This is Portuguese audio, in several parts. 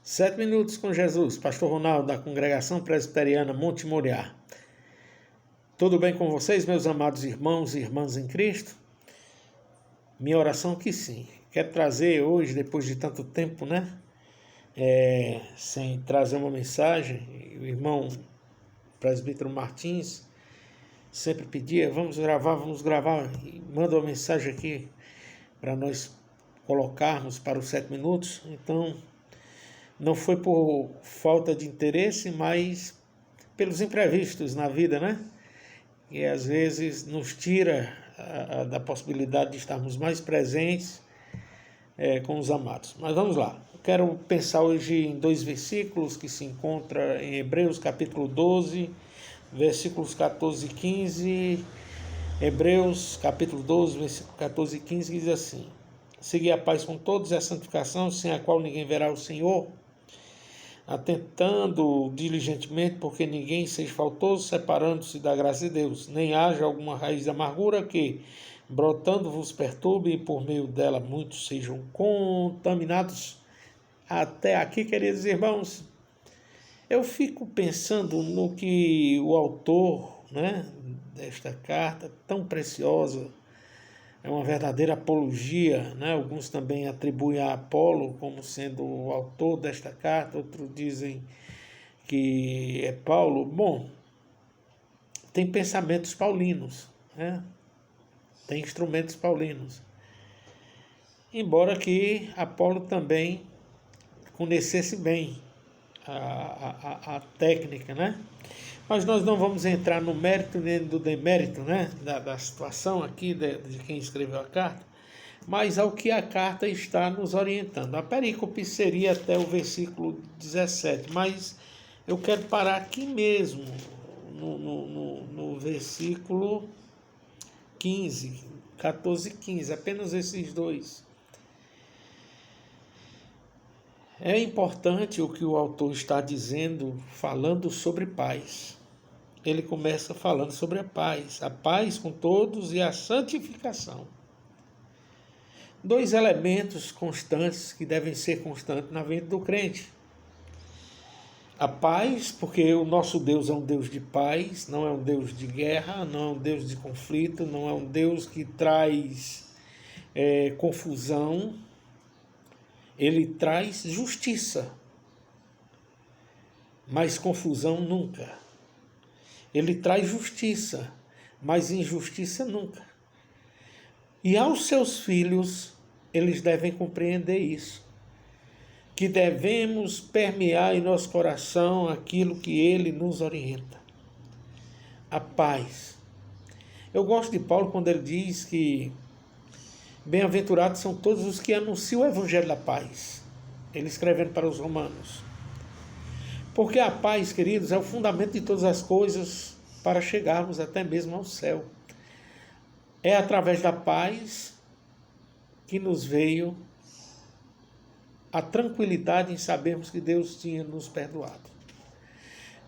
7 minutos com Jesus, Pastor Ronaldo, da Congregação Presbiteriana Monte Moriá. Tudo bem com vocês, meus amados irmãos e irmãs em Cristo? Minha oração é que sim. Quero trazer hoje, depois de tanto tempo, sem trazer uma mensagem, o irmão presbítero Martins sempre pedia, vamos gravar, e manda uma mensagem aqui para nós colocarmos para os 7 minutos. Então, não foi por falta de interesse, mas pelos imprevistos na vida, E às vezes nos tira da possibilidade de estarmos mais presentes com os amados. Mas vamos lá. Eu quero pensar hoje em 2 versículos que se encontram em Hebreus capítulo 12, versículos 14 e 15. Hebreus capítulo 12, versículo 14 e 15, que diz assim: Segui a paz com todos e a santificação, sem a qual ninguém verá o Senhor, atentando diligentemente, porque ninguém seja faltoso, separando-se da graça de Deus, nem haja alguma raiz de amargura que, brotando, vos perturbe, e por meio dela muitos sejam contaminados. Até aqui, queridos irmãos, eu fico pensando no que o autor, desta carta tão preciosa, é uma verdadeira apologia, Alguns também atribuem a Apolo como sendo o autor desta carta, outros dizem que é Paulo. Bom, tem pensamentos paulinos, Tem instrumentos paulinos. Embora que Apolo também conhecesse bem a técnica, Mas nós não vamos entrar no mérito nem do demérito, da situação aqui de quem escreveu a carta, mas ao que a carta está nos orientando. A perícope seria até o versículo 17, mas eu quero parar aqui mesmo, no versículo 15, 14 e 15, apenas esses dois. É importante o que o autor está dizendo, falando sobre paz. Ele começa falando sobre a paz com todos e a santificação. 2 elementos constantes que devem ser constantes na vida do crente. A paz, porque o nosso Deus é um Deus de paz, não é um Deus de guerra, não é um Deus de conflito, não é um Deus que traz confusão. Ele traz justiça, mas confusão nunca. Ele traz justiça, mas injustiça nunca. E aos seus filhos, eles devem compreender isso, que devemos permear em nosso coração aquilo que ele nos orienta. A paz. Eu gosto de Paulo quando ele diz que bem-aventurados são todos os que anunciam o evangelho da paz. Ele escrevendo para os romanos. Porque a paz, queridos, é o fundamento de todas as coisas para chegarmos até mesmo ao céu. É através da paz que nos veio a tranquilidade em sabermos que Deus tinha nos perdoado.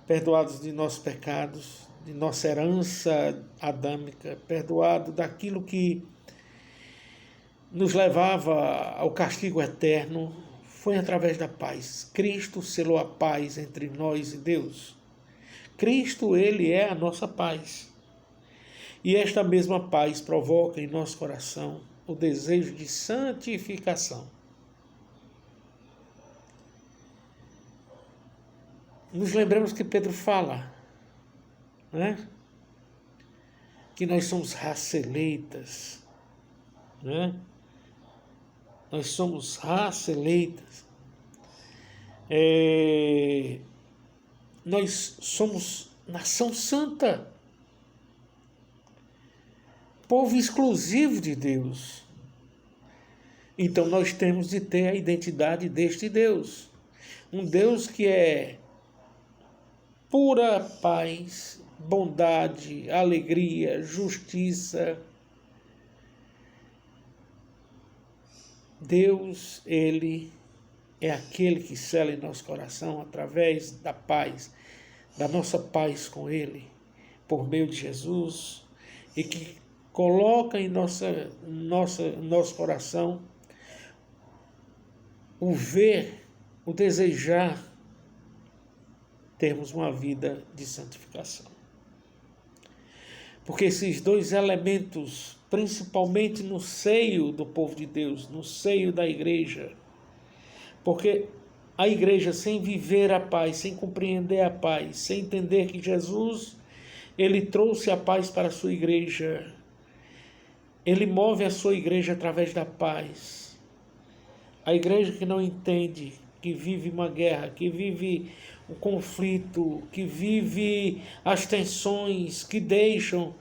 Perdoados de nossos pecados, de nossa herança adâmica, perdoado daquilo que nos levava ao castigo eterno. Foi através da paz. Cristo selou a paz entre nós e Deus. Cristo, ele é a nossa paz. E esta mesma paz provoca em nosso coração o desejo de santificação. Nos lembramos que Pedro fala, que nós somos raça eleitas, Nós somos raça eleitas. Nós somos nação santa. Povo exclusivo de Deus. Então nós temos de ter a identidade deste Deus. Um Deus que é pura paz, bondade, alegria, justiça. Deus, ele é aquele que sela em nosso coração através da paz, da nossa paz com ele, por meio de Jesus, e que coloca em nosso coração o ver o desejar termos uma vida de santificação. Porque esses dois elementos, principalmente no seio do povo de Deus, no seio da igreja, porque a igreja, sem viver a paz, sem compreender a paz, sem entender que Jesus, ele trouxe a paz para a sua igreja, ele move a sua igreja através da paz. A igreja que não entende, que vive uma guerra, que vive o conflito, que vive as tensões, que deixam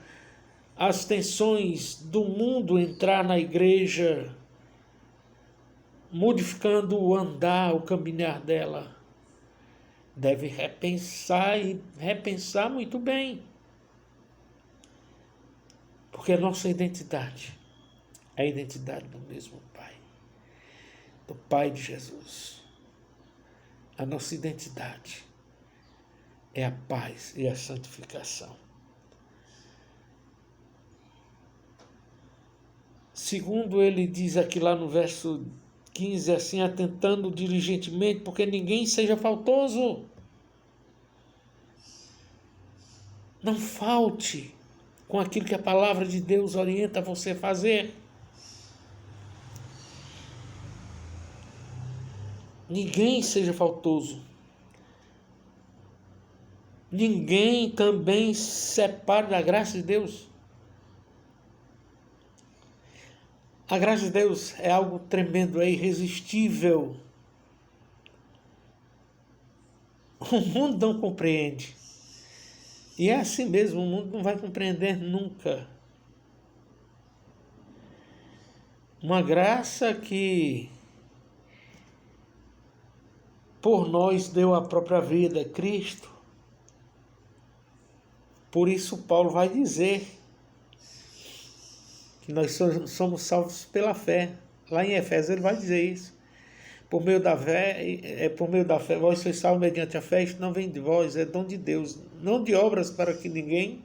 as tensões do mundo entrar na igreja, modificando o andar, o caminhar dela, deve repensar e repensar muito bem. Porque a nossa identidade é a identidade do mesmo Pai, do Pai de Jesus. A nossa identidade é a paz e a santificação. Segundo ele diz aqui lá no verso 15, assim, atentando diligentemente, porque ninguém seja faltoso. Não falte com aquilo que a palavra de Deus orienta você a fazer. Ninguém seja faltoso. Ninguém também se separe da graça de Deus. A graça de Deus é algo tremendo, é irresistível. O mundo não compreende. E é assim mesmo, o mundo não vai compreender nunca. Uma graça que por nós deu a própria vida, Cristo. Por isso Paulo vai dizer que nós somos salvos pela fé. Lá em Efésios ele vai dizer isso. Por meio da fé, vós sois salvos mediante a fé, isto não vem de vós, é dom de Deus, não de obras para que ninguém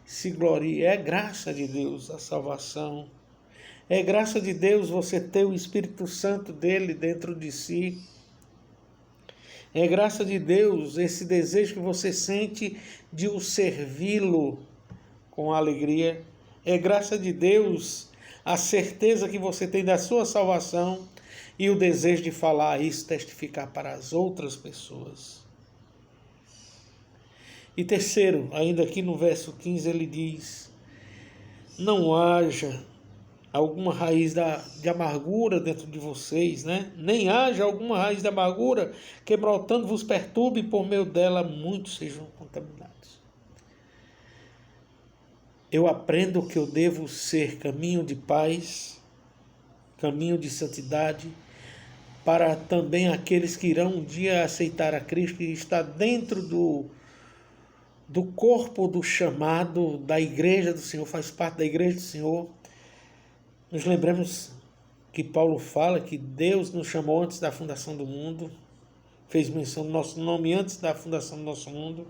se glorie. É graça de Deus a salvação. É graça de Deus você ter o Espírito Santo dele dentro de si. É graça de Deus esse desejo que você sente de o servi-lo com alegria. É graça de Deus a certeza que você tem da sua salvação e o desejo de falar isso, testificar para as outras pessoas. E terceiro, ainda aqui no verso 15 ele diz: não haja alguma raiz de amargura dentro de vocês, né? Nem haja alguma raiz de amargura que brotando vos perturbe, e por meio dela muitos sejam contaminados. Eu aprendo que eu devo ser caminho de paz, caminho de santidade, para também aqueles que irão um dia aceitar a Cristo e está dentro do corpo do chamado da igreja do Senhor, faz parte da igreja do Senhor. Nos lembramos que Paulo fala que Deus nos chamou antes da fundação do mundo, fez menção do nosso nome antes da fundação do nosso mundo.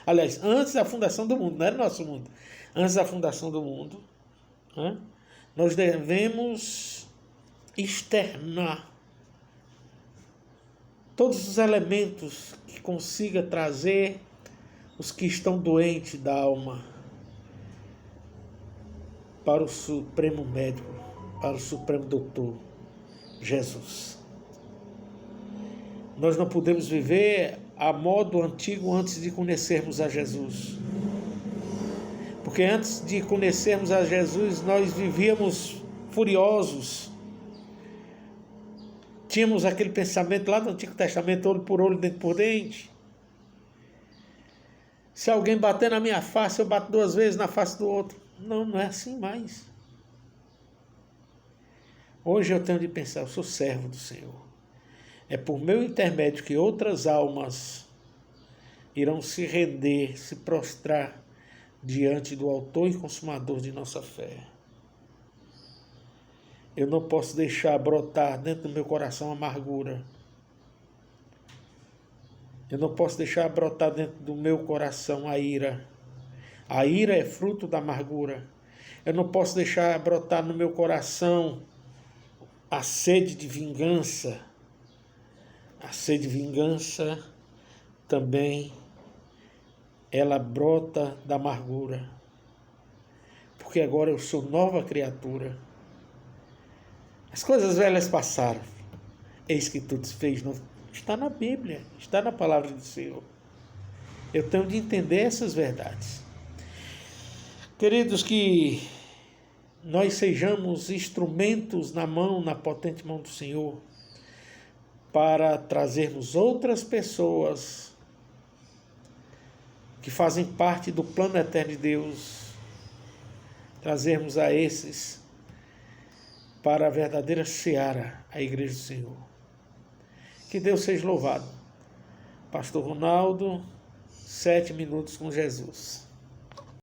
Aliás, antes da fundação do mundo, não era nosso mundo. Antes da fundação do mundo, nós devemos externar todos os elementos que consiga trazer os que estão doentes da alma para o Supremo Médico, para o Supremo Doutor, Jesus. Nós não podemos viver a modo antigo antes de conhecermos a Jesus. Porque antes de conhecermos a Jesus, nós vivíamos furiosos. Tínhamos aquele pensamento lá do Antigo Testamento, olho por olho, dente por dente. Se alguém bater na minha face, eu bato 2 vezes na face do outro. Não, não é assim mais. Hoje eu tenho de pensar, eu sou servo do Senhor. É por meu intermédio que outras almas irão se render, se prostrar diante do autor e consumador de nossa fé. Eu não posso deixar brotar dentro do meu coração amargura. Eu não posso deixar brotar dentro do meu coração a ira. A ira é fruto da amargura. Eu não posso deixar brotar no meu coração a sede de vingança. A sede de vingança também, ela brota da amargura. Porque agora eu sou nova criatura. As coisas velhas passaram. Eis que tudo se fez novo. Está na Bíblia, está na palavra do Senhor. Eu tenho de entender essas verdades. Queridos, que nós sejamos instrumentos na potente mão do Senhor, para trazermos outras pessoas que fazem parte do plano eterno de Deus, trazermos a esses para a verdadeira seara, a Igreja do Senhor. Que Deus seja louvado. Pastor Ronaldo, 7 minutos com Jesus.